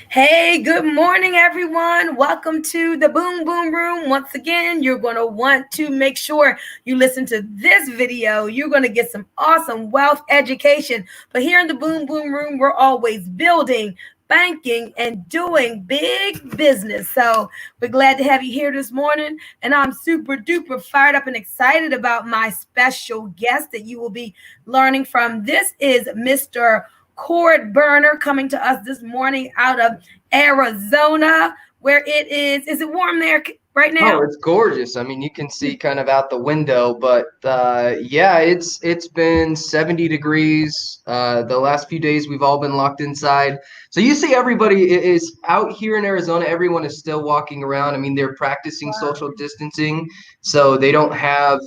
Hey, good morning, everyone. Welcome to the Boom Boom Room. Once again, you're going to want to make sure you listen to this video. You're going to get some awesome wealth education. But here in the Boom Boom Room, we're always building, banking, and doing big business. So we're glad to have you here this morning. And I'm super duper fired up and excited about my special guest that you will be learning from. This is Mr. Cord Burner coming to us this morning out of Arizona, where it is. Is it warm there right now? Oh, it's gorgeous. I mean, you can see kind of out the window, but yeah, it's been 70 degrees. The last few days we've all been locked inside. So you see everybody is out here in Arizona. Everyone is still walking around. I mean, they're practicing social distancing, so they don't have,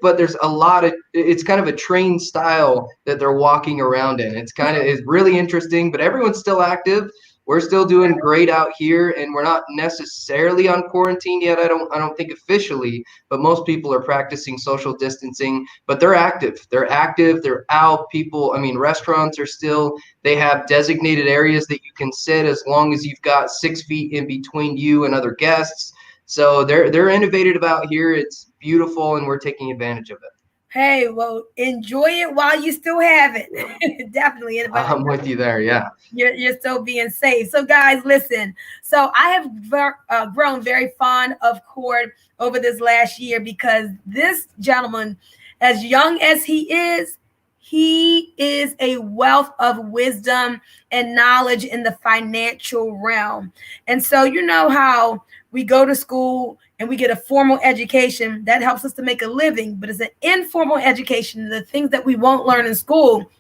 but there's a lot of, it's kind of a trained style that they're walking around in. It's really interesting, but everyone's still active. We're still doing great out here, and we're not necessarily on quarantine yet. I don't think officially, but most people are practicing social distancing. But they're active. They're active. They're out. People, I mean, restaurants are still. They have designated areas that you can sit as long as you've got 6 feet in between you and other guests. So they're innovative out here. It's beautiful, and we're taking advantage of it. Hey, well, enjoy it while you still have it. Definitely. I'm with you there. Yeah. You're still being safe. So, guys, listen. So, I have grown very fond of Cord over this last year because this gentleman, as young as he is a wealth of wisdom and knowledge in the financial realm. And so, you know how we go to school and we get a formal education that helps us to make a living, but it's an informal education, the things that we won't learn in school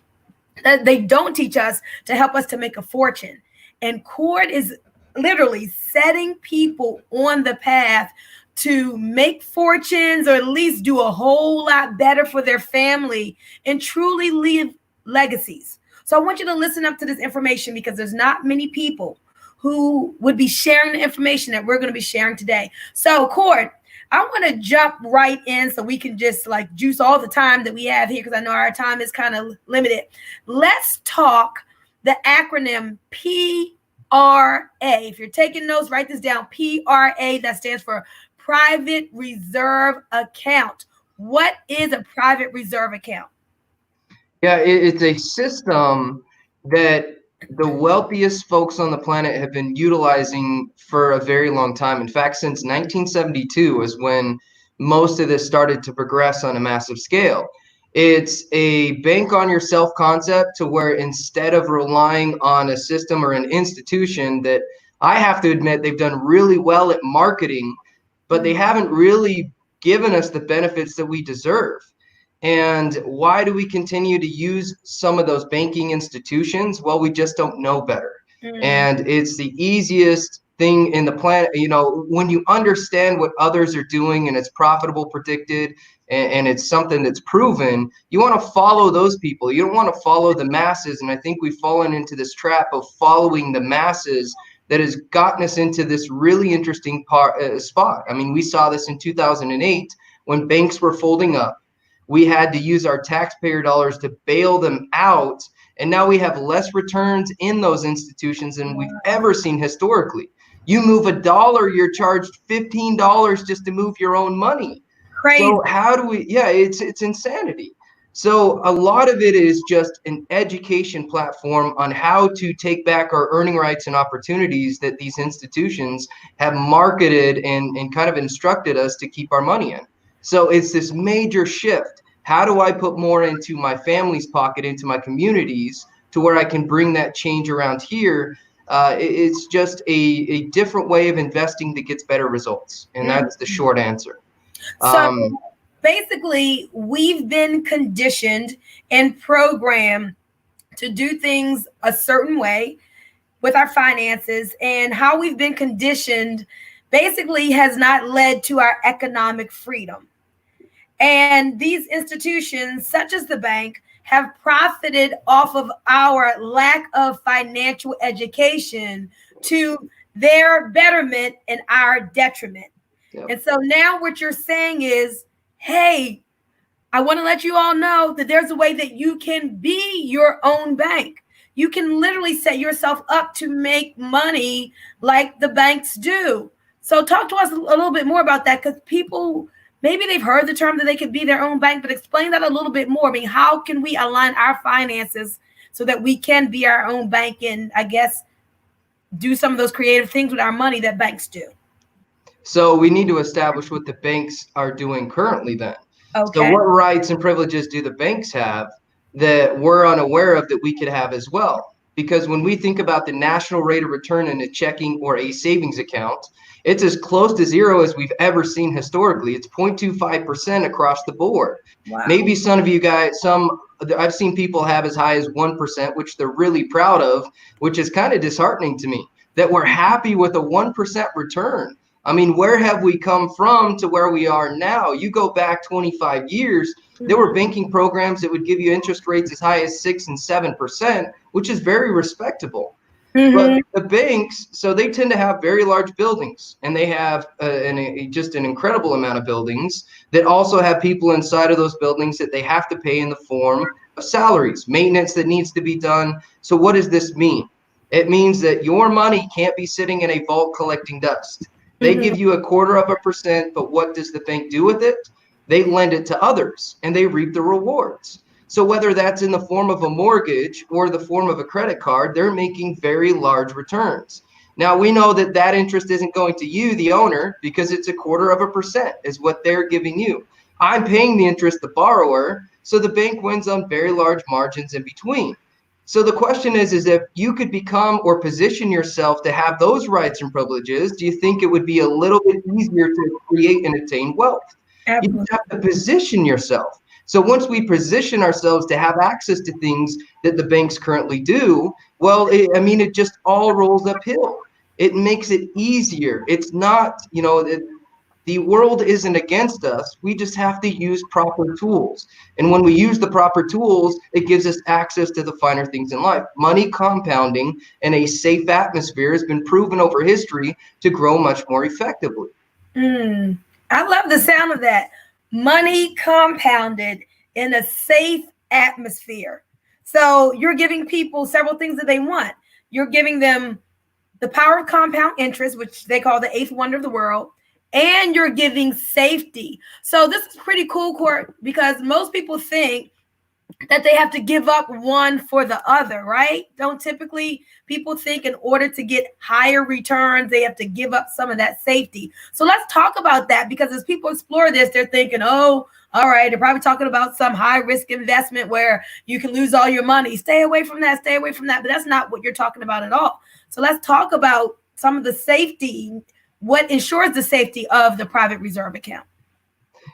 that they don't teach us to help us to make a fortune. And Cord is literally setting people on the path to make fortunes, or at least do a whole lot better for their family and truly leave legacies. So I want you to listen up to this information because there's not many people who would be sharing the information that we're going to be sharing today. So, Cord, I want to jump right in so we can just like juice all the time that we have here because I know our time is kind of limited. Let's talk the acronym PRA. If you're taking notes, write this down. PRA, that stands for Private Reserve Account. What is a private reserve account? Yeah, it's a system that the wealthiest folks on the planet have been utilizing for a very long time. In fact, since 1972 is when most of this started to progress on a massive scale. It's a bank on yourself concept to where instead of relying on a system or an institution that I have to admit they've done really well at marketing, but they haven't really given us the benefits that we deserve. And why do we continue to use some of those banking institutions? Well, we just don't know better. And it's the easiest thing in the planet. When you understand what others are doing and it's profitable, predicted, and it's something that's proven, you want to follow those people. You don't want to follow the masses. And I think we've fallen into this trap of following the masses that has gotten us into this really interesting spot. I mean, we saw this in 2008 when banks were folding up. We had to use our taxpayer dollars to bail them out. And now we have less returns in those institutions than we've ever seen historically. You move $1, you're charged $15 just to move your own money. Crazy. So how do we, it's insanity. So a lot of it is just an education platform on how to take back our earning rights and opportunities that these institutions have marketed and kind of instructed us to keep our money in. So it's this major shift. How do I put more into my family's pocket, into my communities, to where I can bring that change around here? It's just a different way of investing that gets better results. And that's the short answer. So basically, we've been conditioned and programmed to do things a certain way with our finances, and how we've been conditioned basically has not led to our economic freedom. And these institutions, such as the bank, have profited off of our lack of financial education to their betterment and our detriment. Yep. And so now what you're saying is, hey, I want to let you all know that there's a way that you can be your own bank. you can literally set yourself up to make money like the banks do. So talk to us a little bit more about that, because people, maybe they've heard the term that they could be their own bank, but explain that a little bit more. I mean, how can we align our finances so that we can be our own bank and, I guess, do some of those creative things with our money that banks do? So we need to establish what the banks are doing currently then. So Okay. what rights and privileges do the banks have that we're unaware of that we could have as well? Because when we think about the national rate of return in a checking or a savings account, it's as close to zero as we've ever seen historically. It's 0.25% across the board. Wow. Maybe some of you guys, I've seen people have as high as 1%, which they're really proud of, which is kind of disheartening to me that we're happy with a 1% return. I mean, where have we come from to where we are now? You go back 25 years, there were banking programs that would give you interest rates as high as 6 and 7%, which is very respectable. But the banks, so they tend to have very large buildings, and they have just an incredible amount of buildings that also have people inside of those buildings that they have to pay in the form of salaries, maintenance that needs to be done. So what does this mean? It means that your money can't be sitting in a vault collecting dust. They give you 0.25%, but what does the bank do with it? They lend it to others, and they reap the rewards. So whether that's in the form of a mortgage or the form of a credit card, they're making very large returns. Now, we know that that interest isn't going to you, the owner, because it's 0.25% is what they're giving you. I'm paying the interest, the borrower, so the bank wins on very large margins in between. So the question is if you could become or position yourself to have those rights and privileges, do you think it would be a little bit easier to create and attain wealth? You just have to position yourself. So once we position ourselves to have access to things that the banks currently do, well, it just all rolls uphill. It makes it easier. It's not, the world isn't against us. We just have to use proper tools. And when we use the proper tools, it gives us access to the finer things in life. Money compounding in a safe atmosphere has been proven over history to grow much more effectively. I love the sound of that. Money compounded in a safe atmosphere. So you're giving people several things that they want. You're giving them the power of compound interest, which they call the eighth wonder of the world, and you're giving safety. So this is pretty cool, Court, because most people think that they have to give up one for the other, right? Don't typically people think in order to get higher returns, they have to give up some of that safety. So let's talk about that, because as people explore this, they're thinking, oh, all right, they're probably talking about some high risk investment where you can lose all your money. Stay away from that, stay away from that. But that's not what you're talking about at all. So let's talk about some of the safety, what ensures the safety of the private reserve account.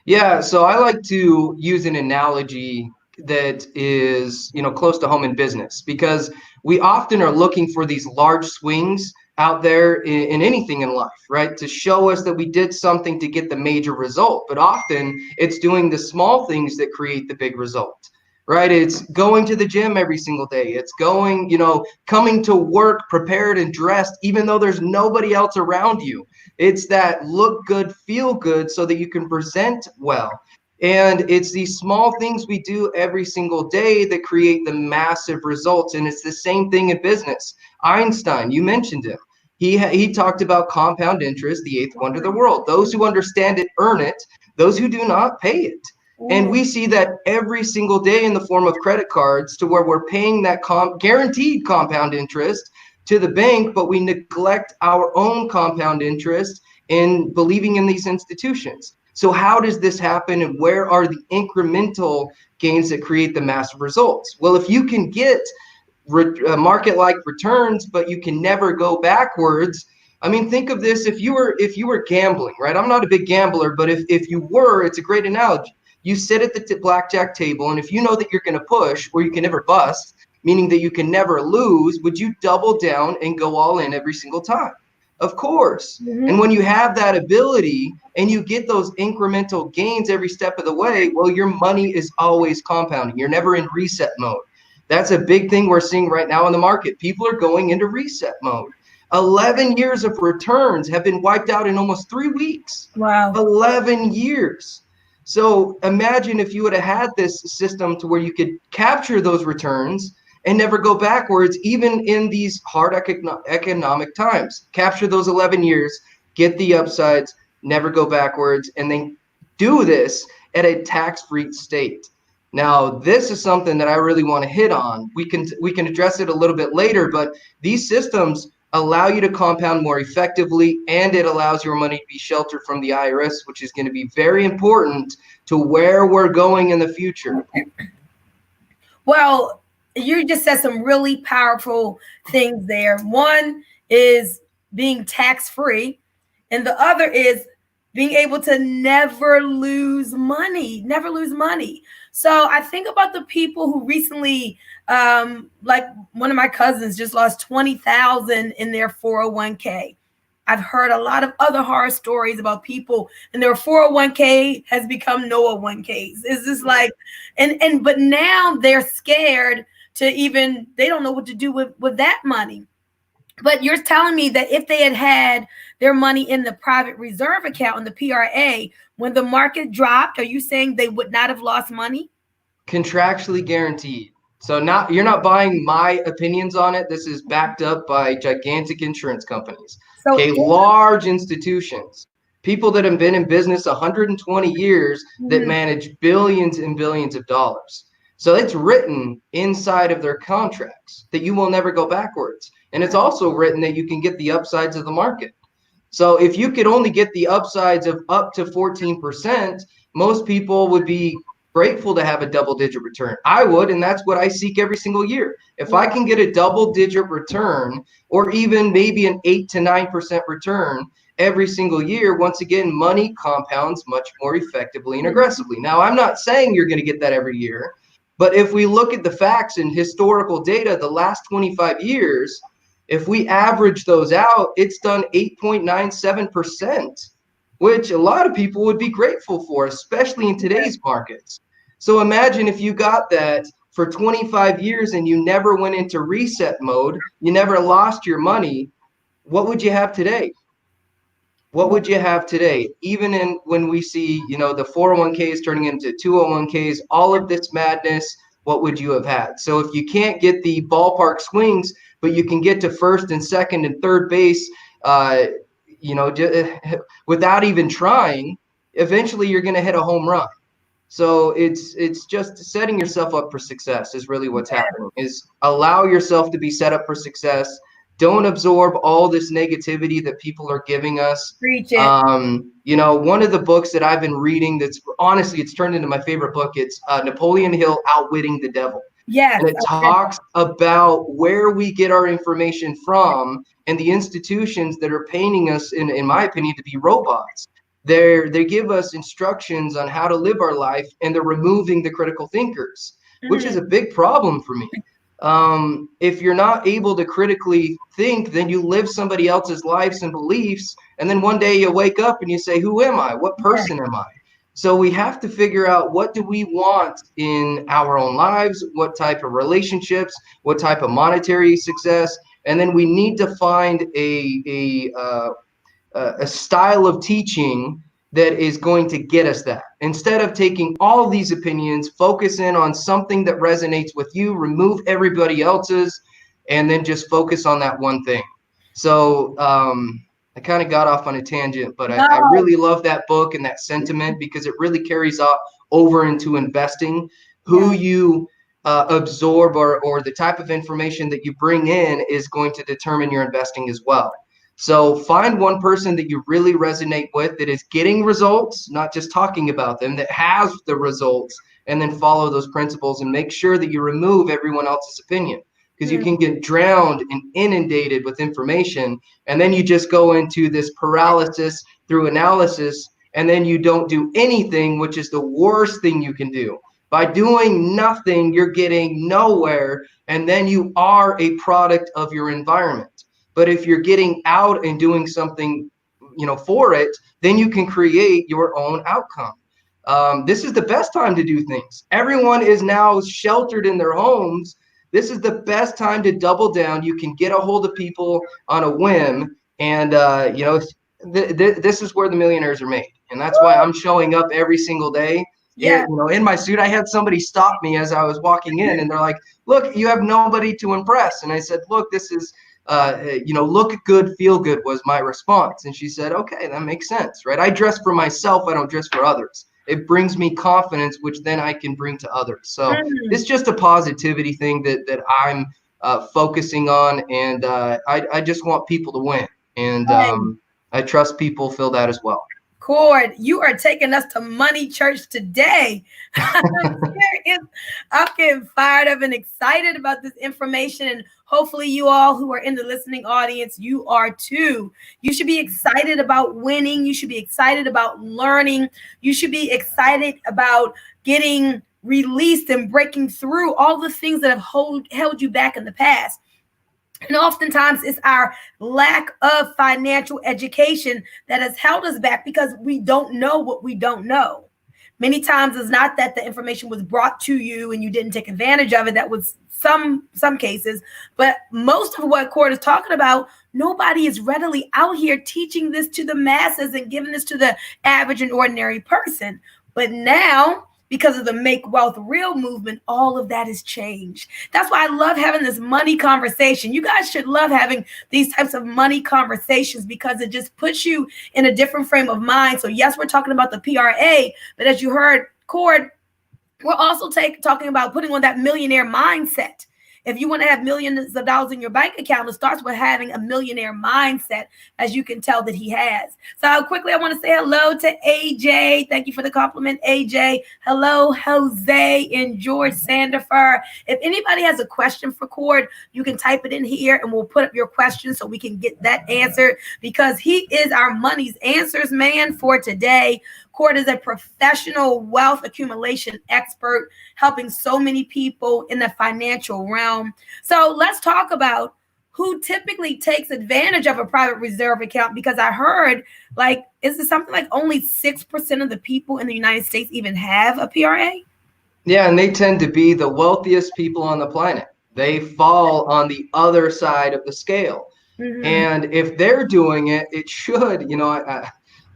Yeah, so I like to use an analogy that is, close to home in business, because we often are looking for these large swings out there in anything in life, right? To show us that we did something to get the major result. But often it's doing the small things that create the big result, right? It's going to the gym every single day. It's coming to work prepared and dressed, even though there's nobody else around you. It's that look good, feel good so that you can present well. And it's these small things we do every single day that create the massive results. And it's the same thing in business. Einstein, you mentioned him. He talked about compound interest, the eighth wonder of the world. Those who understand it earn it. Those who do not pay it. And we see that every single day in the form of credit cards, to where we're paying that guaranteed compound interest to the bank, but we neglect our own compound interest in believing in these institutions. So how does this happen, and where are the incremental gains that create the massive results? Well, if you can get market-like returns, but you can never go backwards. I mean, think of this: if you were gambling, right? I'm not a big gambler, but if you were, it's a great analogy. You sit at the blackjack table, and if you know that you're going to push, or you can never bust, meaning that you can never lose, would you double down and go all in every single time? Of course. And when you have that ability and you get those incremental gains every step of the way, well, your money is always compounding. You're never in reset mode. That's a big thing we're seeing right now in the market. People are going into reset mode. 11 years of returns have been wiped out in almost 3 weeks. Wow. 11 years. So imagine if you would have had this system to where you could capture those returns and never go backwards, even in these hard economic times. Capture those 11 years, get the upsides, never go backwards, and then do this at a tax-free state. Now, this is something that I really want to hit on. We can address it a little bit later, but these systems allow you to compound more effectively, and it allows your money to be sheltered from the IRS, which is going to be very important to where we're going in the future. Well, you just said some really powerful things there. One is being tax-free, and the other is being able to never lose money, never lose money. So I think about the people who recently, like one of my cousins just lost 20,000 in their 401k. I've heard a lot of other horror stories about people and their 401k has become no 1Ks. It's just like, but now they're scared to even, they don't know what to do with that money. But you're telling me that if they had their money in the private reserve account in the PRA, when the market dropped, are you saying they would not have lost money? Contractually guaranteed. So you're not buying my opinions on it. This is backed up by gigantic insurance companies. So Okay, large institutions, people that have been in business 120 years that manage billions and billions of dollars. So it's written inside of their contracts that you will never go backwards. And it's also written that you can get the upsides of the market. So if you could only get the upsides of up to 14%, most people would be grateful to have a double-digit return. I would, and that's what I seek every single year. If I can get a double-digit return, or even maybe an 8 to 9% return every single year, once again, money compounds much more effectively and aggressively. Now, I'm not saying you're going to get that every year, but if we look at the facts and historical data, the last 25 years, if we average those out, it's done 8.97%. which a lot of people would be grateful for, especially in today's markets. So imagine if you got that for 25 years and you never went into reset mode, you never lost your money, what would you have today? What would you have today? Even when we see, the 401ks turning into 201ks, all of this madness, what would you have had? So if you can't get the ballpark swings, but you can get to first and second and third base, without even trying, eventually you're going to hit a home run. So it's just setting yourself up for success is really what's happening, is allow yourself to be set up for success. Don't absorb all this negativity that people are giving us. Preach it. One of the books that I've been reading that's honestly, it's turned into my favorite book. It's Napoleon Hill, Outwitting the Devil. Yes. And it talks about where we get our information from and the institutions that are painting us, in my opinion, to be robots. They give us instructions on how to live our life, and they're removing the critical thinkers, which is a big problem for me. If you're not able to critically think, then you live somebody else's lives and beliefs, and then one day you wake up and you say, who am I? What person am I? So we have to figure out, what do we want in our own lives? What type of relationships? What type of monetary success? And then we need to find a style of teaching that is going to get us that. Instead of taking all these opinions, focus in on something that resonates with you, remove everybody else's, and then just focus on that one thing. So I kind of got off on a tangent, but I really love that book and that sentiment, because it really carries over into investing. Who you absorb or the type of information that you bring in is going to determine your investing as well. So find one person that you really resonate with, that is getting results, not just talking about them, that has the results, and then follow those principles and make sure that you remove everyone else's opinion, because you can get drowned and inundated with information, and then you just go into this paralysis through analysis, and then you don't do anything, which is the worst thing you can do. By doing nothing, you're getting nowhere, and then you are a product of your environment. But if you're getting out and doing something, for it, then you can create your own outcome. This is the best time to do things. Everyone is now sheltered in their homes. This is the best time to double down. You can get a hold of people on a whim, and this is where the millionaires are made. And that's why I'm showing up every single day. Yeah. In my suit. I had somebody stop me as I was walking in, and they're like, "Look, you have nobody to impress." And I said, "Look, this is, look good, feel good," was my response. And she said, "Okay, that makes sense, right? I dress for myself. I don't dress for others. It brings me confidence, which then I can bring to others." So it's just a positivity thing that I'm focusing on, and I just want people to win, and I trust people feel that as well. Cord, you are taking us to Money Church today. I'm serious. I'm getting fired up and excited about this information. And hopefully you all who are in the listening audience, you are too. You should be excited about winning. You should be excited about learning. You should be excited about getting released and breaking through all the things that have held you back in the past. And oftentimes it's our lack of financial education that has held us back because we don't know what we don't know. Many times it's not that the information was brought to you and you didn't take advantage of it. That was some cases. But most of what Cord is talking about, nobody is readily out here teaching this to the masses and giving this to the average and ordinary person. But now, because of the Make Wealth Real movement, all of that has changed. That's why I love having this money conversation. You guys should love having these types of money conversations because it just puts you in a different frame of mind. So yes, we're talking about the PRA, but as you heard Cord, we're also talking about putting on that millionaire mindset. If you want to have millions of dollars in your bank account, it starts with having a millionaire mindset, as you can tell that he has. So quickly, I want to say hello to AJ. Thank you for the compliment, AJ. Hello, Jose and George Sandifer. If anybody has a question for Cord, you can type it in here and we'll put up your question so we can get that answered because he is our money's answers man for today. Cord is a professional wealth accumulation expert, helping so many people in the financial realm. So let's talk about who typically takes advantage of a private reserve account, because I heard, like, is it something like only 6% of the people in the United States even have a PRA? Yeah, and they tend to be the wealthiest people on the planet. They fall on the other side of the scale. Mm-hmm. And if they're doing it, it should,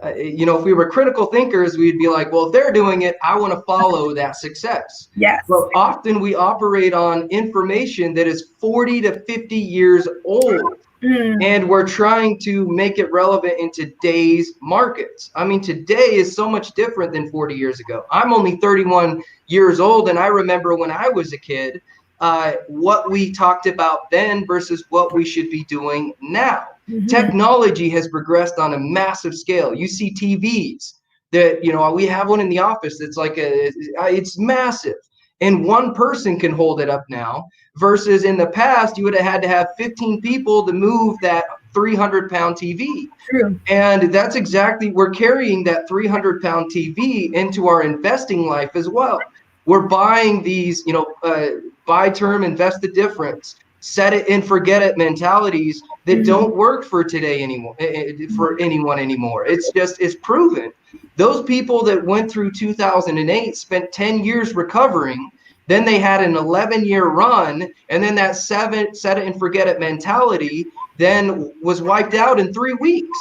if we were critical thinkers, we'd be like, well, if they're doing it, I want to follow that success. Yes. But often we operate on information that is 40 to 50 years old. And we're trying to make it relevant in today's markets. I mean, today is so much different than 40 years ago. I'm only 31 years old, and I remember when I was a kid, what we talked about then versus what we should be doing now. Mm-hmm. Technology has progressed on a massive scale. You see TVs that, we have one in the office that's like it's massive. And one person can hold it up now versus in the past, you would have had to have 15 people to move that 300-pound TV. True. And that's exactly, we're carrying that 300-pound TV into our investing life as well. We're buying these, buy term, invest the difference, set it and forget it mentalities that don't work for today anymore, for anyone anymore. It's proven. Those people that went through 2008 spent 10 years recovering. Then they had an 11-year run, and then that set it and forget it mentality then was wiped out in 3 weeks.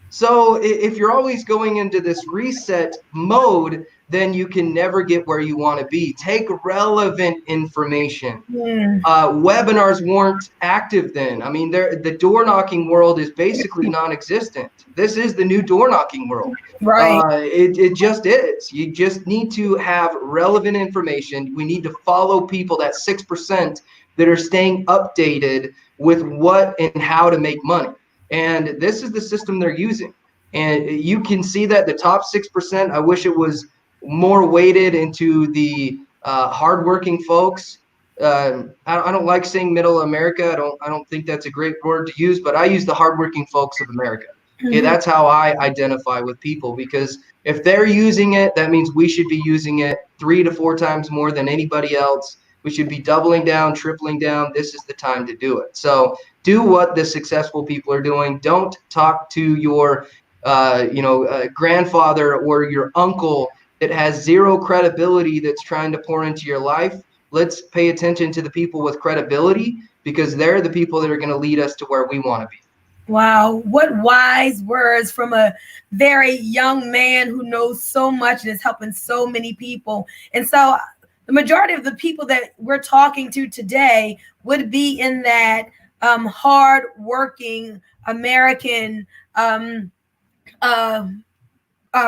So if you're always going into this reset mode, then you can never get where you want to be. Take relevant information. Webinars weren't active then. I mean, the door knocking world is basically non-existent. This is the new door knocking world. Right. It just is. You just need to have relevant information. We need to follow people, that 6% that are staying updated with what and how to make money. And this is the system they're using. And you can see that the top 6%, I wish it was more weighted into the hardworking folks. I don't like saying middle America. I don't think that's a great word to use, but I use the hardworking folks of America. Okay, that's how I identify with people, because if they're using it, that means we should be using it 3 to 4 times more than anybody else. We should be doubling down, tripling down. This is the time to do it. So do what the successful people are doing. Don't talk to your grandfather or your uncle that has zero credibility that's trying to pour into your life. Let's pay attention to the people with credibility, because they're the people that are going to lead us to where we want to be. Wow, what wise words from a very young man who knows so much and is helping so many people. And so the majority of the people that we're talking to today would be in that hard working American um, uh,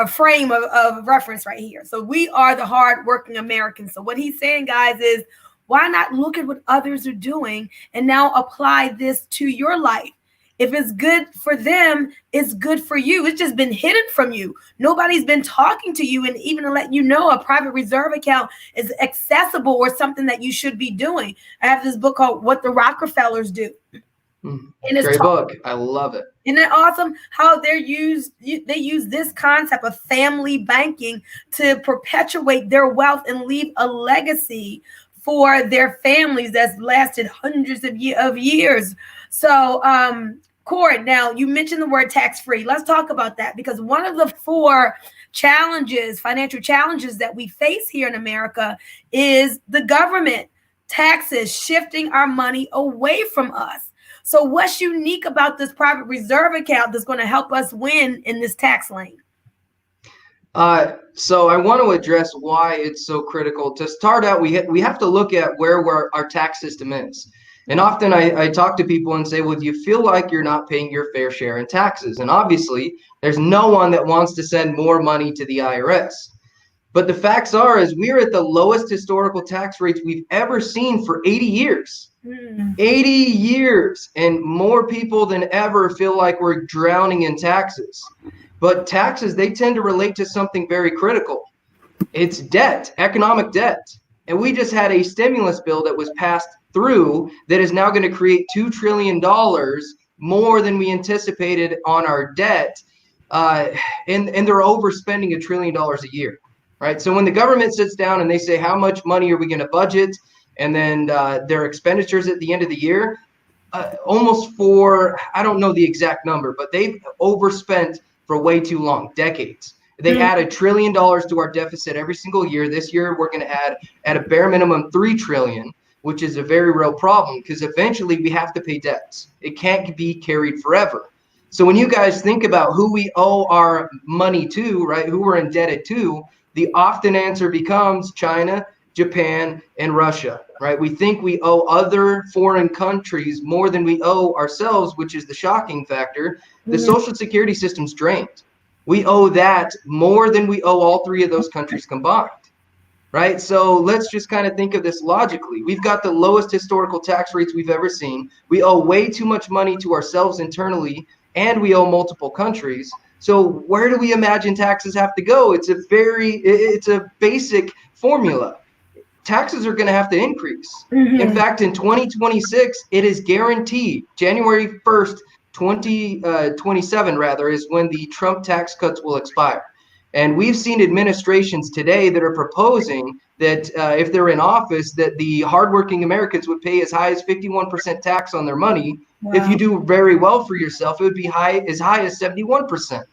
frame of reference right here. So we are the hardworking Americans. So what he's saying, guys, is why not look at what others are doing and now apply this to your life? If it's good for them, it's good for you. It's just been hidden from you. Nobody's been talking to you and even to let you know a private reserve account is accessible or something that you should be doing. I have this book called What the Rockefellers Do. And it's great book. I love it. Isn't it awesome how they use this concept of family banking to perpetuate their wealth and leave a legacy for their families that's lasted hundreds of years. So, Cord, now you mentioned the word tax-free. Let's talk about that, because one of the four financial challenges that we face here in America is the government taxes shifting our money away from us. So what's unique about this private reserve account that's going to help us win in this tax lane? So I want to address why it's so critical. To start out, we have to look at where our tax system is. And often I talk to people and say, well, do you feel like you're not paying your fair share in taxes? And obviously, there's no one that wants to send more money to the IRS. But the facts are, is we're at the lowest historical tax rates we've ever seen for 80 years. 80 years, and more people than ever feel like we're drowning in taxes. But taxes, they tend to relate to something very critical. It's debt, economic debt. And we just had a stimulus bill that was passed through that is now going to create $2 trillion more than we anticipated on our debt. And they're overspending $1 trillion a year, right? So when the government sits down and they say, how much money are we going to budget? And then their expenditures at the end of the year, almost for, I don't know the exact number, but they've overspent for way too long, decades. They add $1 trillion to our deficit every single year. This year, we're going to add at a bare minimum $3 trillion, which is a very real problem, because eventually we have to pay debts. It can't be carried forever. So when you guys think about who we owe our money to, right, who we're indebted to, the often answer becomes China, Japan, and Russia, right? We think we owe other foreign countries more than we owe ourselves, which is the shocking factor. The Social Security system's drained. We owe that more than we owe all three of those countries combined, right? So let's just kind of think of this logically. We've got the lowest historical tax rates we've ever seen. We owe way too much money to ourselves internally, and we owe multiple countries. So where do we imagine taxes have to go? It's a basic formula. Taxes are going to have to increase. In fact, in 2026, it is guaranteed. January 1st, 2027 rather, is when the Trump tax cuts will expire. And we've seen administrations today that are proposing that if they're in office, that the hardworking Americans would pay as high as 51% tax on their money. Wow. If you do very well for yourself, it would be as high as 71%.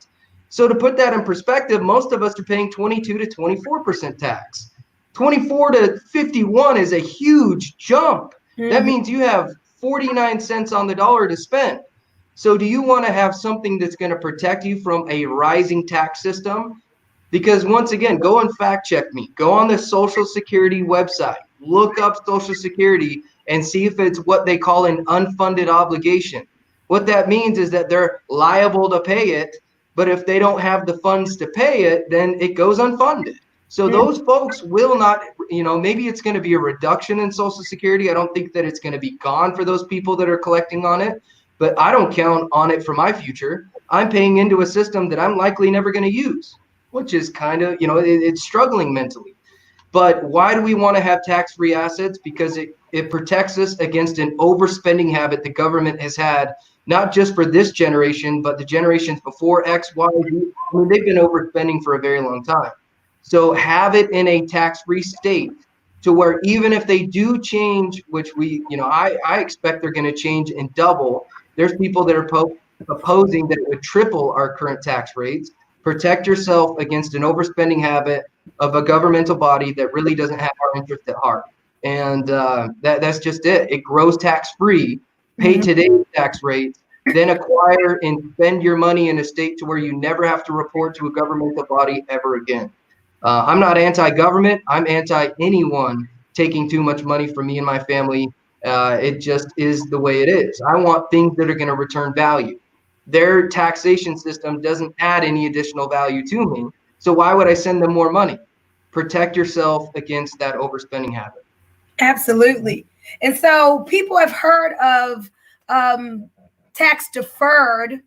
So to put that in perspective, most of us are paying 22 to 24% tax. 24 to 51 is a huge jump. That means you have 49 cents on the dollar to spend. So do you want to have something that's going to protect you from a rising tax system? Because once again, go and fact check me. Go on the Social Security website, look up Social Security and see if it's what they call an unfunded obligation. What that means is that they're liable to pay it, but if they don't have the funds to pay it, then it goes unfunded. So those folks will not, maybe it's going to be a reduction in Social Security. I don't think that it's going to be gone for those people that are collecting on it, but I don't count on it for my future. I'm paying into a system that I'm likely never going to use, which is kind of, it's struggling mentally. But why do we want to have tax-free assets? Because it protects us against an overspending habit the government has had, not just for this generation, but the generations before X, Y, Z. I mean, they've been overspending for a very long time. So have it in a tax-free state to where even if they do change, which I expect they're going to change and double, there's people that are proposing that it would triple our current tax rates. Protect yourself against an overspending habit of a governmental body that really doesn't have our interest at heart. And that's just it. It grows tax-free. Pay today's tax rate then acquire and spend your money in a state to where you never have to report to a governmental body ever again. I'm not anti-government. I'm anti anyone taking too much money from me and my family. It just is the way it is. I want things that are going to return value. Their taxation system doesn't add any additional value to me. So why would I send them more money? Protect yourself against that overspending habit. Absolutely. And so people have heard of tax deferred.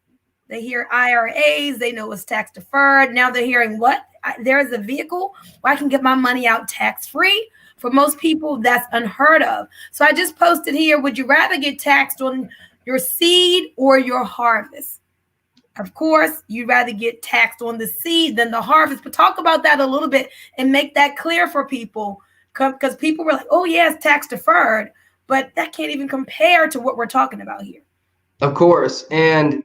They hear IRAs, they know it's tax deferred. Now they're hearing what? There's a vehicle where I can get my money out tax free. For most people, that's unheard of. So I just posted here, would you rather get taxed on your seed or your harvest? Of course, you'd rather get taxed on the seed than the harvest. But talk about that a little bit and make that clear for people, because people were like, oh, yeah, it's tax deferred, but that can't even compare to what we're talking about here. Of course. And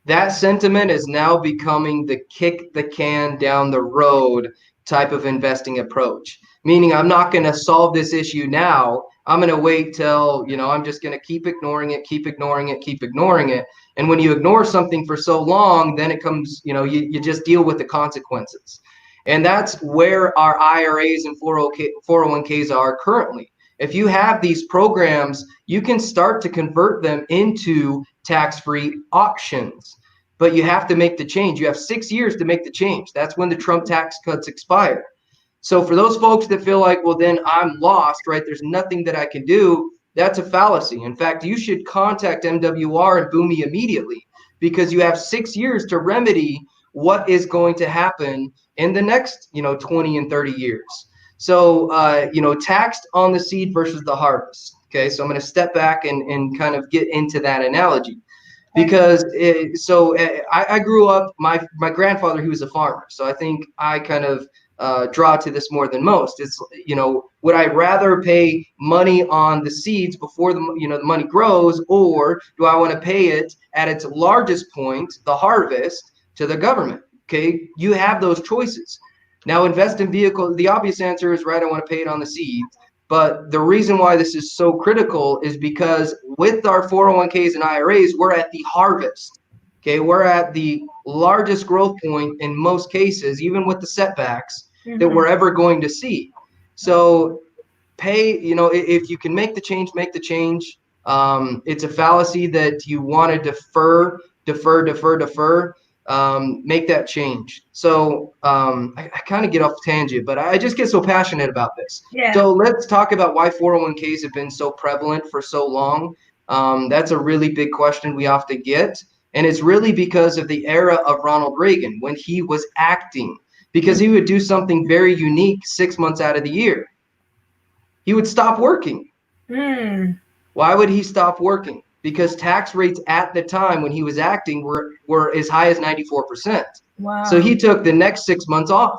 that sentiment is now becoming the kick the can down the road type of investing approach, meaning I'm not going to solve this issue now. I'm going to wait till, I'm just going to keep ignoring it, keep ignoring it, keep ignoring it. And when you ignore something for so long, then it comes, you just deal with the consequences. And that's where our IRAs and 401ks are currently. If you have these programs, you can start to convert them into tax-free options, but you have to make the change. You have 6 years to make the change. That's when the Trump tax cuts expire. So for those folks that feel like, well, then I'm lost, right? There's nothing that I can do. That's a fallacy. In fact, you should contact MWR and Bunmi immediately, because you have 6 years to remedy what is going to happen in the next, 20 and 30 years. So, taxed on the seed versus the harvest. Okay, so I'm going to step back and kind of get into that analogy, because I grew up, my grandfather, he was a farmer. So I think I kind of draw to this more than most. It's, would I rather pay money on the seeds before the money grows, or do I want to pay it at its largest point, the harvest, to the government? Okay, you have those choices. Now, invest in vehicles. The obvious answer is, right, I want to pay it on the seeds. But the reason why this is so critical is because with our 401ks and IRAs, we're at the harvest. Okay, we're at the largest growth point in most cases, even with the setbacks that we're ever going to see. So pay, if you can make the change, make the change. It's a fallacy that you want to defer. Make that change. So I kind of get off tangent, but I just get so passionate about this. Yeah. So let's talk about why 401ks have been so prevalent for so long. That's a really big question we often get. And it's really because of the era of Ronald Reagan, when he was acting, because he would do something very unique 6 months out of the year. He would stop working. Why would he stop working? Because tax rates at the time when he was acting were as high as 94%. Wow. So he took the next 6 months off.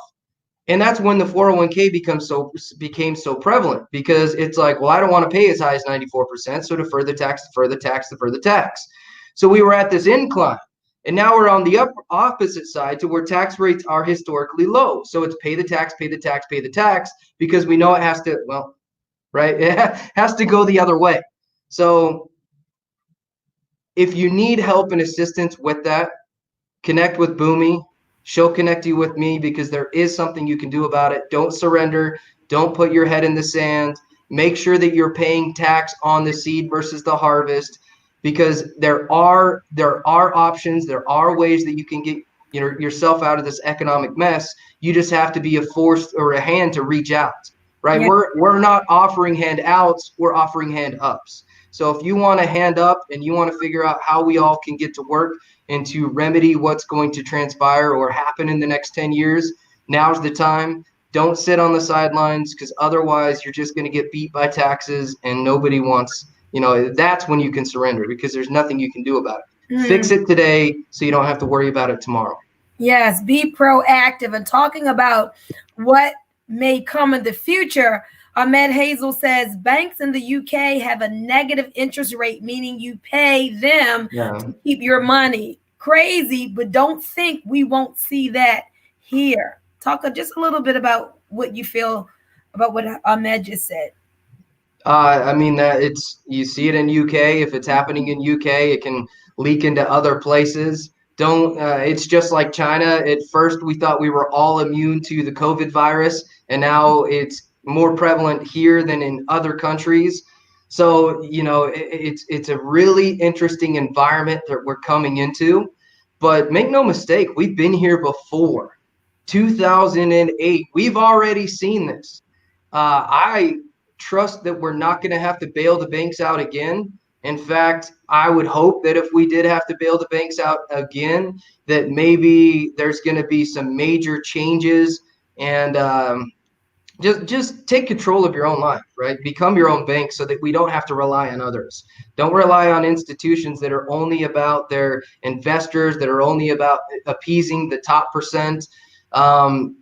And that's when the 401k became so prevalent, because it's like, well, I don't want to pay as high as 94%. So defer the tax, defer the tax, defer the tax. So we were at this incline. And now we're on the opposite side to where tax rates are historically low. So it's pay the tax, pay the tax, pay the tax, because we know it has to, well, right? It has to go the other way. So if you need help and assistance with that, connect with Bunmi. She'll connect you with me, because there is something you can do about it. Don't surrender. Don't put your head in the sand. Make sure that you're paying tax on the seed versus the harvest, because there are options. There are ways that you can get yourself out of this economic mess. You just have to be a force or a hand to reach out, right? Yeah. We're not offering handouts. We're offering hand ups. So if you want a hand up and you want to figure out how we all can get to work and to remedy what's going to transpire or happen in the next 10 years, now's the time. Don't sit on the sidelines, because otherwise you're just going to get beat by taxes, and nobody wants, that's when you can surrender, because there's nothing you can do about it. Fix it today so you don't have to worry about it tomorrow. Yes, be proactive. And talking about what may come in the future, Ahmed Hazel says banks in the UK have a negative interest rate, meaning you pay them to keep your money. Crazy, but don't think we won't see that here. Talk just a little bit about what you feel about what Ahmed just said. I mean, that you see it in UK. If it's happening in UK, it can leak into other places. Don't. It's just like China. At first, we thought we were all immune to the COVID virus, and now it's more prevalent here than in other countries. So, it's a really interesting environment that we're coming into. But make no mistake, we've been here before. 2008, we've already seen this. I trust that we're not going to have to bail the banks out again. In fact, I would hope that if we did have to bail the banks out again, that maybe there's going to be some major changes, and just take control of your own life, right? Become your own bank so that we don't have to rely on others. Don't rely on institutions that are only about their investors, that are only about appeasing the top percent.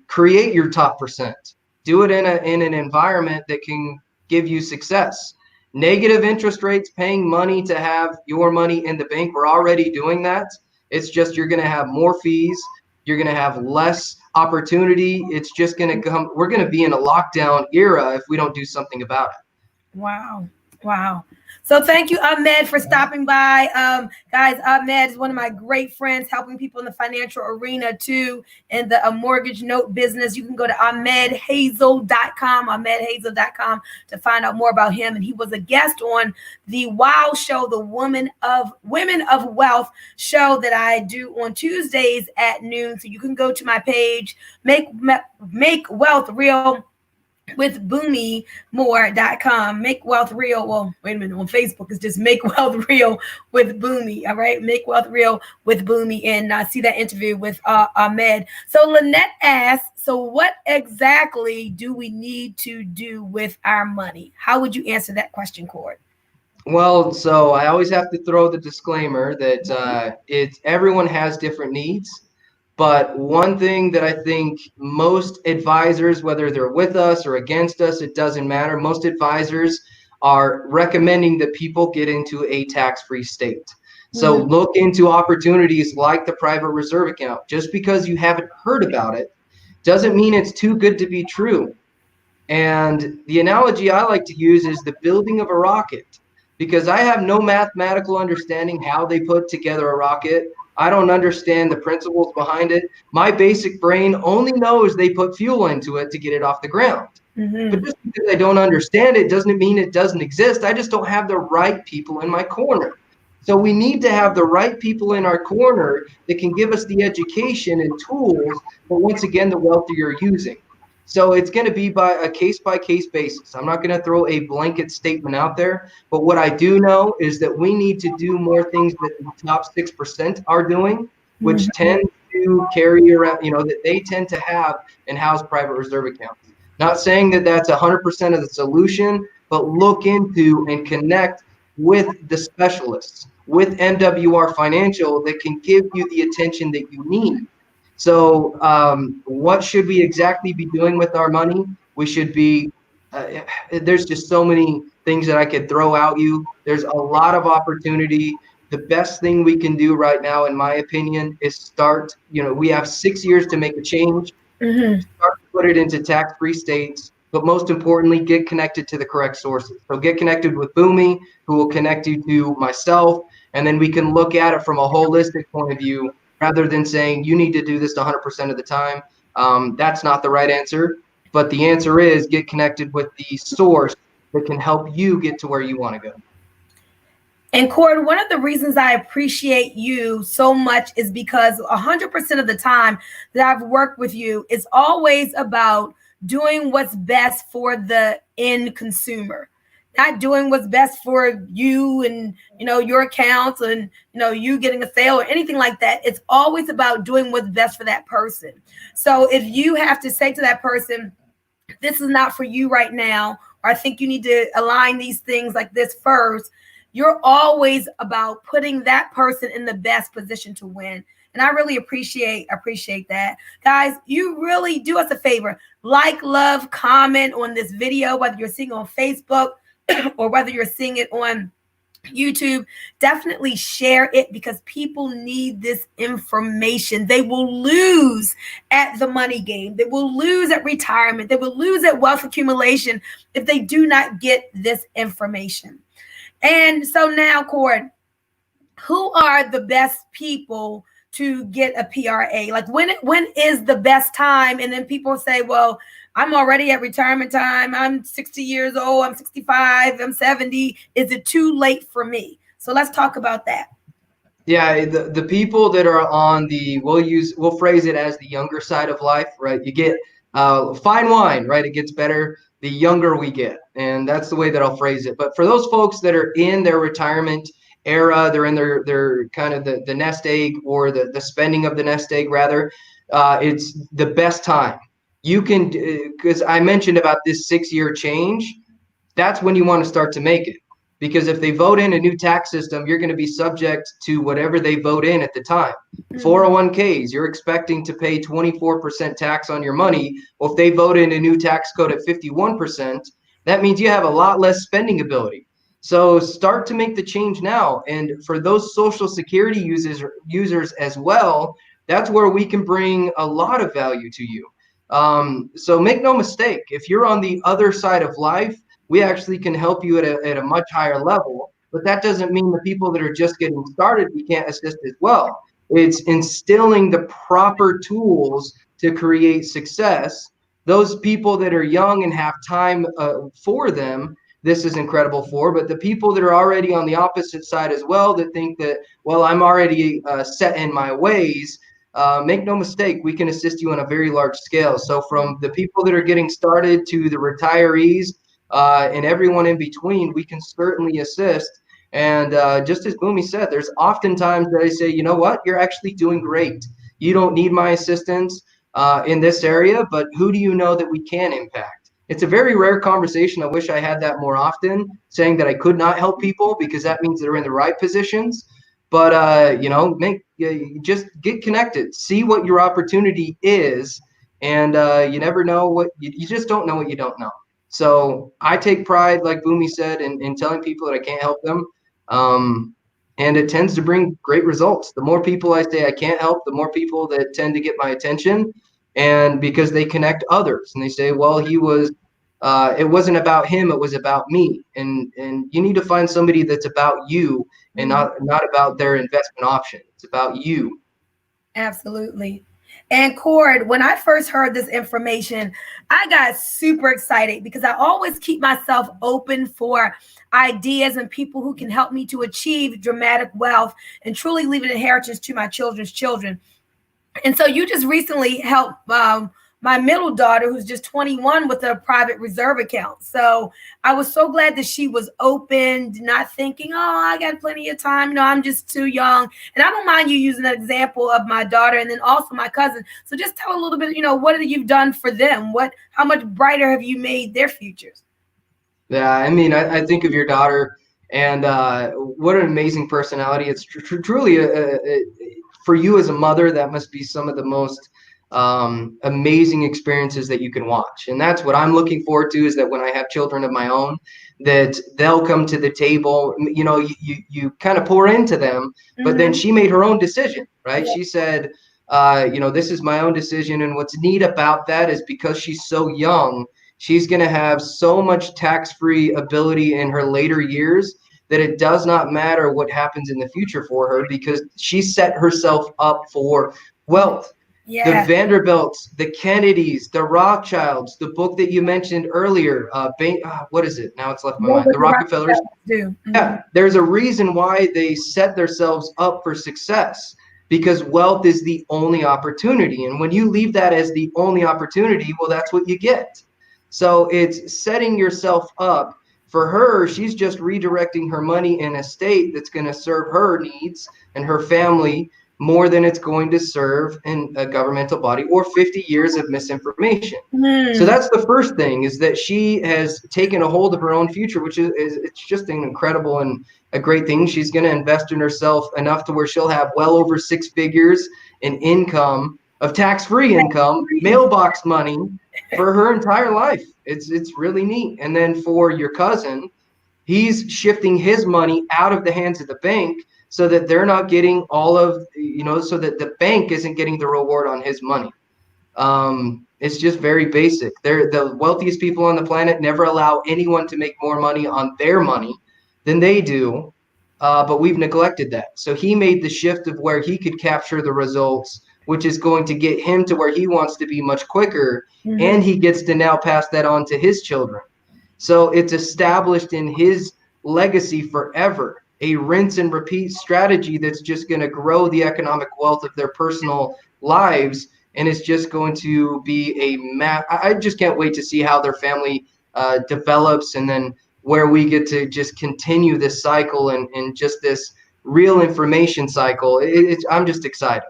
Create your top percent. Do it in an environment that can give you success. Negative interest rates, paying money to have your money in the bank, we're already doing that. It's just you're going to have more fees. You're going to have less opportunity. It's just going to come. We're going to be in a lockdown era if we don't do something about it. Wow. So thank you, Ahmed, for stopping by. Guys, Ahmed is one of my great friends, helping people in the financial arena too, in the mortgage note business. You can go to ahmedhazel.com to find out more about him. And he was a guest on the WOW show, the Women of Wealth show that I do on Tuesdays at noon. So you can go to my page, Make Wealth Real with BunmiMoore.com. Make Wealth Real. Well, wait a minute. On Facebook, it's just Make Wealth Real with Bunmi. All right. Make Wealth Real with Bunmi. And see that interview with Ahmed. So Lynette asks, so what exactly do we need to do with our money? How would you answer that question, Cord? Well, so I always have to throw the disclaimer that everyone has different needs. But one thing that I think most advisors, whether they're with us or against us, it doesn't matter. Most advisors are recommending that people get into a tax-free state. So look into opportunities like the private reserve account. Just because you haven't heard about it doesn't mean it's too good to be true. And the analogy I like to use is the building of a rocket, because I have no mathematical understanding how they put together a rocket. I don't understand the principles behind it. My basic brain only knows they put fuel into it to get it off the ground. But just because I don't understand it doesn't mean it doesn't exist. I just don't have the right people in my corner. So we need to have the right people in our corner that can give us the education and tools, but once again, the wealth that you're using. So it's going to be by a case-by-case basis. I'm not going to throw a blanket statement out there, but what I do know is that we need to do more things that the top 6% are doing, which tend to carry around, that they tend to have and house private reserve accounts. Not saying that that's 100% of the solution, but look into and connect with the specialists, with MWR Financial, that can give you the attention that you need. So what should we exactly be doing with our money? We should be, there's just so many things that I could throw at you. There's a lot of opportunity. The best thing we can do right now, in my opinion, is start, we have 6 years to make a change. Start to put it into tax-free states, but most importantly, get connected to the correct sources. So get connected with Bunmi, who will connect you to myself, and then we can look at it from a holistic point of view, rather than saying you need to do this 100% of the time. That's not the right answer. But the answer is get connected with the source that can help you get to where you want to go. And Cord, one of the reasons I appreciate you so much is because 100% of the time that I've worked with you, it's always about doing what's best for the end consumer. Not doing what's best for you and your accounts and you getting a sale or anything like that. It's always about doing what's best for that person. So if you have to say to that person, this is not for you right now, or I think you need to align these things like this first, you're always about putting that person in the best position to win. And I really appreciate that. Guys, you really do us a favor. Like, love, comment on this video, whether you're seeing it on Facebook or whether you're seeing it on YouTube. Definitely share it, because people need this information. They will lose at the money game. They will lose at retirement. They will lose at wealth accumulation if they do not get this information. And so now, Cord, who are the best people to get a PRA? Like when is the best time? And then people say, well, I'm already at retirement time. I'm 60 years old. I'm 65. I'm 70. Is it too late for me? So let's talk about that. Yeah, the people that are on the we'll phrase it as the younger side of life, right? You get fine wine, right? It gets better the younger we get, and that's the way that I'll phrase it. But for those folks that are in their retirement era, they're in their kind of the nest egg, or the spending of the nest egg rather, it's the best time. You can, because I mentioned about this 6-year change, that's when you want to start to make it. Because if they vote in a new tax system, you're going to be subject to whatever they vote in at the time. 401ks, you're expecting to pay 24% tax on your money. Well, if they vote in a new tax code at 51%, that means you have a lot less spending ability. So start to make the change now. And for those Social Security users as well, that's where we can bring a lot of value to you. So make no mistake, if you're on the other side of life, we actually can help you at a much higher level. But that doesn't mean the people that are just getting started, we can't assist as well. It's instilling the proper tools to create success. Those people that are young and have time for them, this is incredible for. But the people that are already on the opposite side as well, that think that, well, I'm already set in my ways, make no mistake, we can assist you on a very large scale. So from the people that are getting started to the retirees, and everyone in between, we can certainly assist. And just as Bunmi said, there's oftentimes that I say, you know what, you're actually doing great. You don't need my assistance in this area, but who do you know that we can impact? It's a very rare conversation. I wish I had that more often, saying that I could not help people, because that means they're in the right positions. But just get connected, see what your opportunity is, and you never know what you just don't know what you don't know. So I take pride, like Bunmi said, in telling people that I can't help them. And it tends to bring great results. The more people I say I can't help, the more people that tend to get my attention. And because they connect others and they say, well, it wasn't about him, it was about me. And you need to find somebody that's about you and not about their investment option. It's about you. Absolutely. And Cord, when I first heard this information, I got super excited because I always keep myself open for ideas and people who can help me to achieve dramatic wealth and truly leave an inheritance to my children's children. And so you just recently helped my middle daughter, who's just 21, with a private reserve account. So I was so glad that she was open, not thinking, oh, I got plenty of time. No, I'm just too young. And I don't mind you using an example of my daughter and then also my cousin. So just tell a little bit, what have you done for them? How much brighter have you made their futures? Yeah, I mean, I think of your daughter, and what an amazing personality. It's truly for you as a mother, that must be some of the most amazing experiences that you can watch. And that's what I'm looking forward to, is that when I have children of my own, that they'll come to the table, you kind of pour into them, but then she made her own decision, right? She said, this is my own decision. And what's neat about that is, because she's so young, she's going to have so much tax-free ability in her later years that it does not matter what happens in the future for her, because she set herself up for wealth. Yeah. The Vanderbilts, the Kennedys, the Rothschilds, the book that you mentioned earlier, what is it? Now it's left my mind. The Rockefellers. Yeah, there's a reason why they set themselves up for success, because wealth is the only opportunity. And when you leave that as the only opportunity, well, that's what you get. So it's setting yourself up. For her, she's just redirecting her money in a state that's going to serve her needs and her family more than it's going to serve in a governmental body or 50 years of misinformation. So that's the first thing, is that she has taken a hold of her own future, which is it's just an incredible and a great thing. She's going to invest in herself enough to where she'll have well over 6 figures in income, of tax-free income, mailbox money, for her entire life. It's really neat. And then for your cousin, he's shifting his money out of the hands of the bank, so that they're not getting all of, so that the bank isn't getting the reward on his money. It's just very basic. They're the wealthiest people on the planet, never allow anyone to make more money on their money than they do. but we've neglected that. So he made the shift of where he could capture the results, which is going to get him to where he wants to be much quicker. And he gets to now pass that on to his children. So it's established in his legacy forever, a rinse and repeat strategy that's just going to grow the economic wealth of their personal lives. And it's just going to be I just can't wait to see how their family develops, and then where we get to just continue this cycle and just this real information cycle. I'm just excited.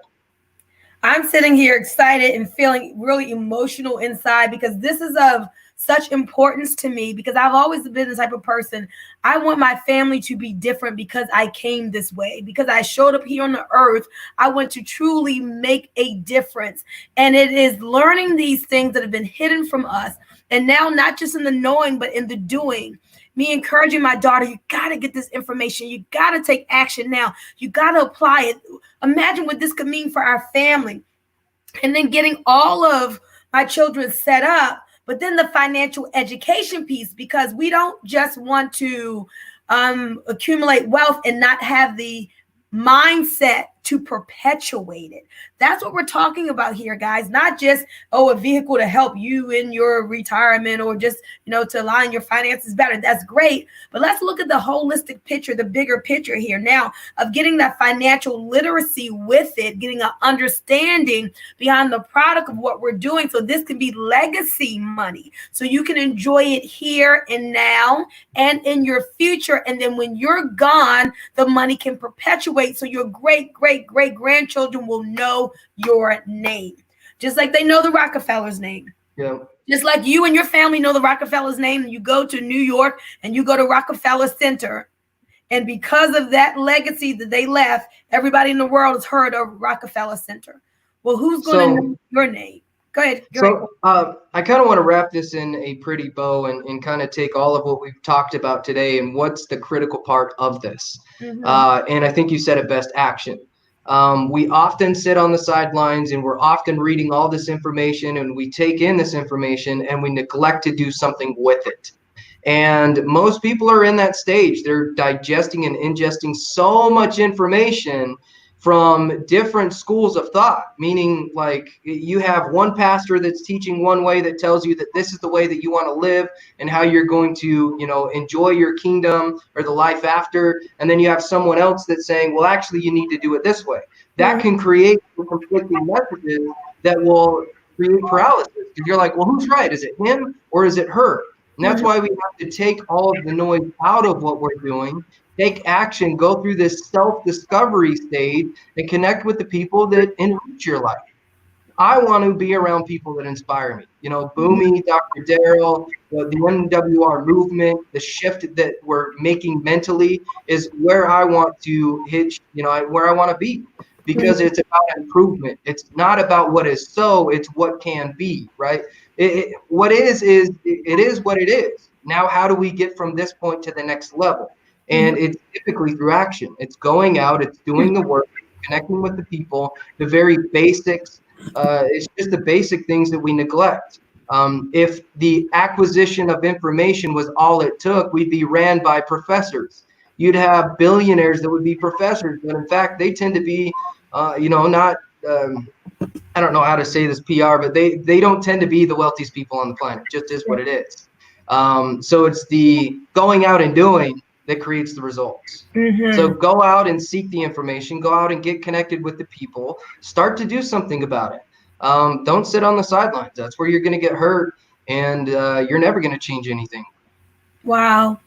I'm sitting here excited and feeling really emotional inside because this is of such importance to me, because I've always been the type of person, I want my family to be different because I came this way, because I showed up here on the earth. I want to truly make a difference. And it is learning these things that have been hidden from us. And now, not just in the knowing, but in the doing. Me encouraging my daughter, you got to get this information. You got to take action now. You got to apply it. Imagine what this could mean for our family. And then getting all of my children set up, but then the financial education piece, because we don't just want to accumulate wealth and not have the mindset to perpetuate it. That's what we're talking about here, guys. Not just, a vehicle to help you in your retirement or just, to align your finances better. That's great. But let's look at the holistic picture, the bigger picture here now of getting that financial literacy with it, getting an understanding behind the product of what we're doing. So this can be legacy money. So you can enjoy it here and now and in your future. And then when you're gone, the money can perpetuate. So your great grandchildren will know your name, just like they know the Rockefeller's name. Yeah. Just like you and your family know the Rockefeller's name, and you go to New York and you go to Rockefeller Center. And because of that legacy that they left, everybody in the world has heard of Rockefeller Center. Well, who's going to know your name? Go ahead. I kind of want to wrap this in a pretty bow and kind of take all of what we've talked about today and what's the critical part of this. And I think you said it best, action. We often sit on the sidelines and we're often reading all this information, and we take in this information and we neglect to do something with it. And most people are in that stage. They're digesting and ingesting so much information from different schools of thought, meaning like you have one pastor that's teaching one way that tells you that this is the way that you want to live and how you're going to, enjoy your kingdom or the life after. And then you have someone else that's saying, well, actually, you need to do it this way. That can create conflicting messages that will create paralysis, because you're like, well, who's right? Is it him or is it her? And that's why we have to take all of the noise out of what we're doing, take action, go through this self-discovery stage, and connect with the people that enrich your life. I want to be around people that inspire me. Bunmi, Dr. Darrell, the MWR movement, the shift that we're making mentally is where I want to hitch, where I want to be. Because it's about improvement. It's not about what is so, it's what can be, right? What is what it is. Now, how do we get from this point to the next level? And it's typically through action. It's going out, it's doing the work, connecting with the people, the very basics. It's just the basic things that we neglect. If the acquisition of information was all it took, we'd be ran by professors. You'd have billionaires that would be professors, but in fact, they tend to be, not, I don't know how to say this PR, but they don't tend to be the wealthiest people on the planet. It just is what it is. So it's the going out and doing that creates the results. So go out and seek the information, go out and get connected with the people, start to do something about it. Don't sit on the sidelines. That's where you're going to get hurt, and you're never going to change anything. Wow.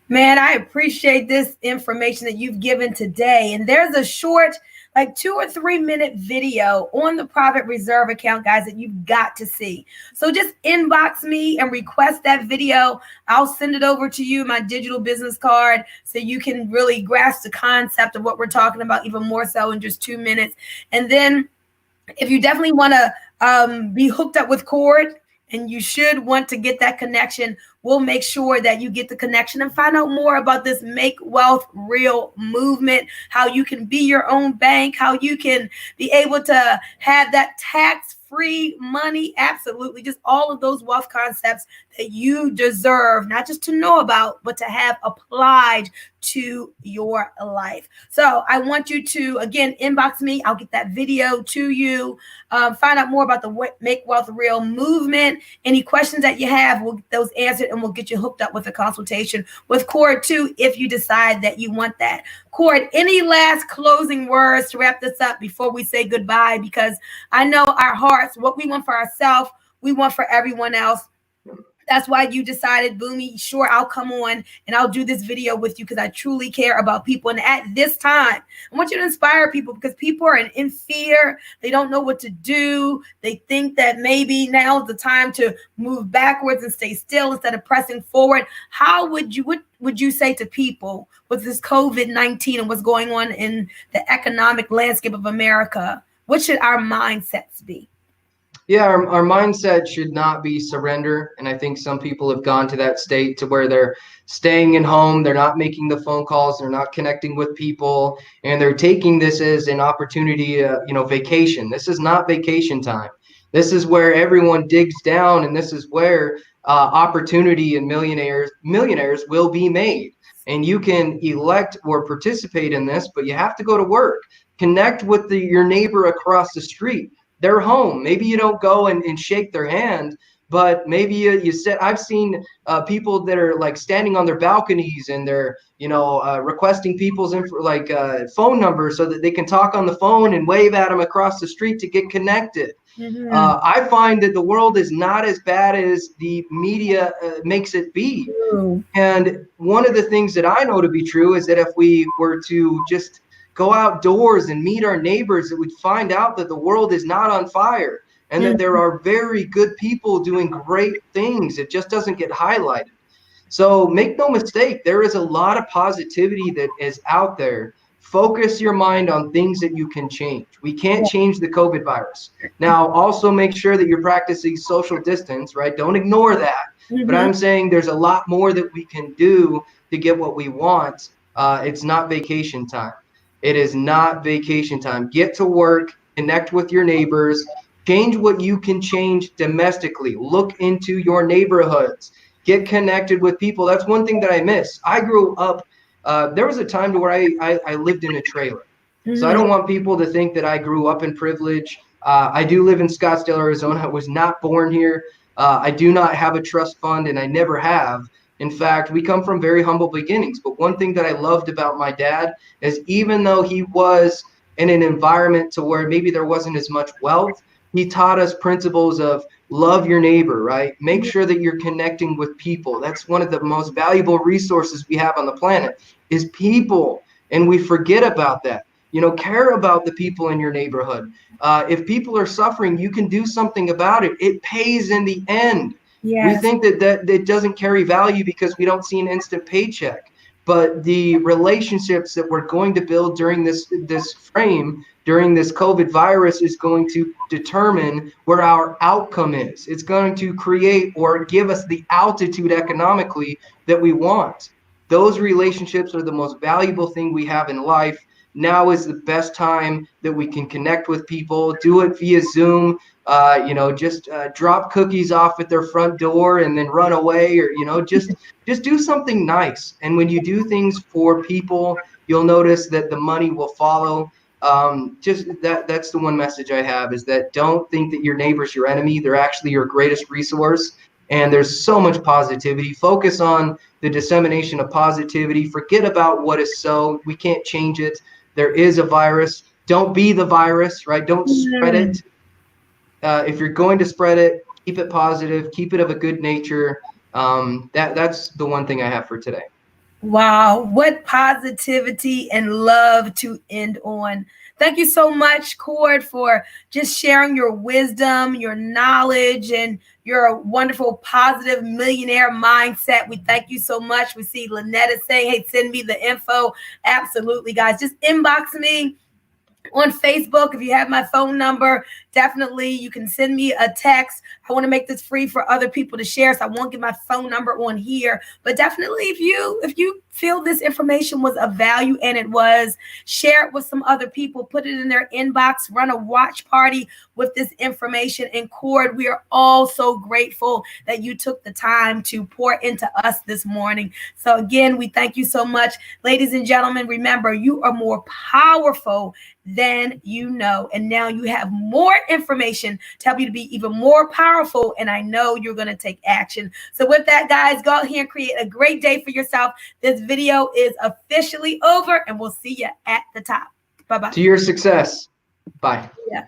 Man, I appreciate this information that you've given today. And there's a short, like 2 or 3 minute video on the private reserve account, guys, that you've got to see. So just inbox me and request that video. I'll send it over to you, my digital business card, so you can really grasp the concept of what we're talking about even more so in just 2 minutes. And then if you definitely want to be hooked up with Cord, and you should want to get that connection, we'll make sure that you get the connection and find out more about this Make Wealth Real movement, how you can be your own bank, how you can be able to have that tax-free money. Absolutely. Just all of those wealth concepts that you deserve, not just to know about, but to have applied to your life. So I want you to, again, inbox me. I'll get that video to you. Find out more about the Make Wealth Real movement. Any questions that you have, we'll get those answered, and we'll get you hooked up with a consultation with Cord too, if you decide that you want that. Cord, any last closing words to wrap this up before we say goodbye? Because I know our hearts, what we want for ourselves, we want for everyone else. That's why you decided, Bunmi, sure, I'll come on and I'll do this video with you because I truly care about people. And at this time, I want you to inspire people because people are in fear. They don't know what to do. They think that maybe now is the time to move backwards and stay still instead of pressing forward. What would you say to people with this COVID-19 and what's going on in the economic landscape of America? What should our mindsets be? Yeah, our mindset should not be surrender. And I think some people have gone to that state to where they're staying in home, they're not making the phone calls, they're not connecting with people, and they're taking this as an opportunity, vacation. This is not vacation time. This is where everyone digs down, and this is where opportunity and millionaires will be made. And you can elect or participate in this, but you have to go to work. Connect with your neighbor across the street. They're home. Maybe you don't go and shake their hand, but maybe you sit. I've seen people that are like standing on their balconies and they're requesting people's phone numbers so that they can talk on the phone and wave at them across the street to get connected. Mm-hmm. I find that the world is not as bad as the media makes it be. And one of the things that I know to be true is that if we were to just go outdoors and meet our neighbors, that we'd find out that the world is not on fire and that there are very good people doing great things. It just doesn't get highlighted. So make no mistake, there is a lot of positivity that is out there. Focus your mind on things that you can change. We can't change the COVID virus. Now, also make sure that you're practicing social distance, right? Don't ignore that. Mm-hmm. But I'm saying there's a lot more that we can do to get what we want. It's not vacation time. It is not vacation time. Get to work, connect with your neighbors, change what you can change domestically. Look into your neighborhoods, get connected with people. That's one thing that I miss. I grew up, there was a time to where I lived in a trailer. Mm-hmm. So I don't want people to think that I grew up in privilege. I do live in Scottsdale, Arizona. I was not born here. I do not have a trust fund, and I never have. In fact, we come from very humble beginnings. But one thing that I loved about my dad is even though he was in an environment to where maybe there wasn't as much wealth, he taught us principles of love your neighbor, right? Make sure that you're connecting with people. That's one of the most valuable resources we have on the planet is people. And we forget about that. Care about the people in your neighborhood. If people are suffering, you can do something about it. It pays in the end. Yes. We think that it doesn't carry value because we don't see an instant paycheck. But the relationships that we're going to build during this frame, during this COVID virus, is going to determine where our outcome is. It's going to create or give us the altitude economically that we want. Those relationships are the most valuable thing we have in life. Now is the best time that we can connect with people, do it via Zoom, just drop cookies off at their front door and then run away, or, just do something nice. And when you do things for people, you'll notice that the money will follow. That's the one message I have, is that don't think that your neighbor's your enemy. They're actually your greatest resource. And there's so much positivity. Focus on the dissemination of positivity. Forget about what is so. We can't change it. There is a virus. Don't be the virus, right? Don't spread it. If you're going to spread it, keep it positive. Keep it of a good nature. That's the one thing I have for today. Wow, what positivity and love to end on. Thank you so much, Cord, for just sharing your wisdom, your knowledge, and your wonderful positive millionaire mindset. We thank you so much. We see Lynette is saying, hey, send me the info. Absolutely, guys. Just inbox me. on Facebook. If you have my phone number, definitely you can send me a text. I want to make this free for other people to share, so I won't get my phone number on here. But definitely, if you feel this information was of value, and it was, share it with some other people, put it in their inbox, run a watch party with this information. And Cord, we are all so grateful that you took the time to pour into us this morning. So again, we thank you so much. Ladies and gentlemen, remember, you are more powerful than you know. And now you have more information to help you to be even more powerful. And I know you're going to take action. So with that, guys, go out here and create a great day for yourself. This video is officially over, and we'll see you at the top. Bye-bye. To your success. Bye. Yeah.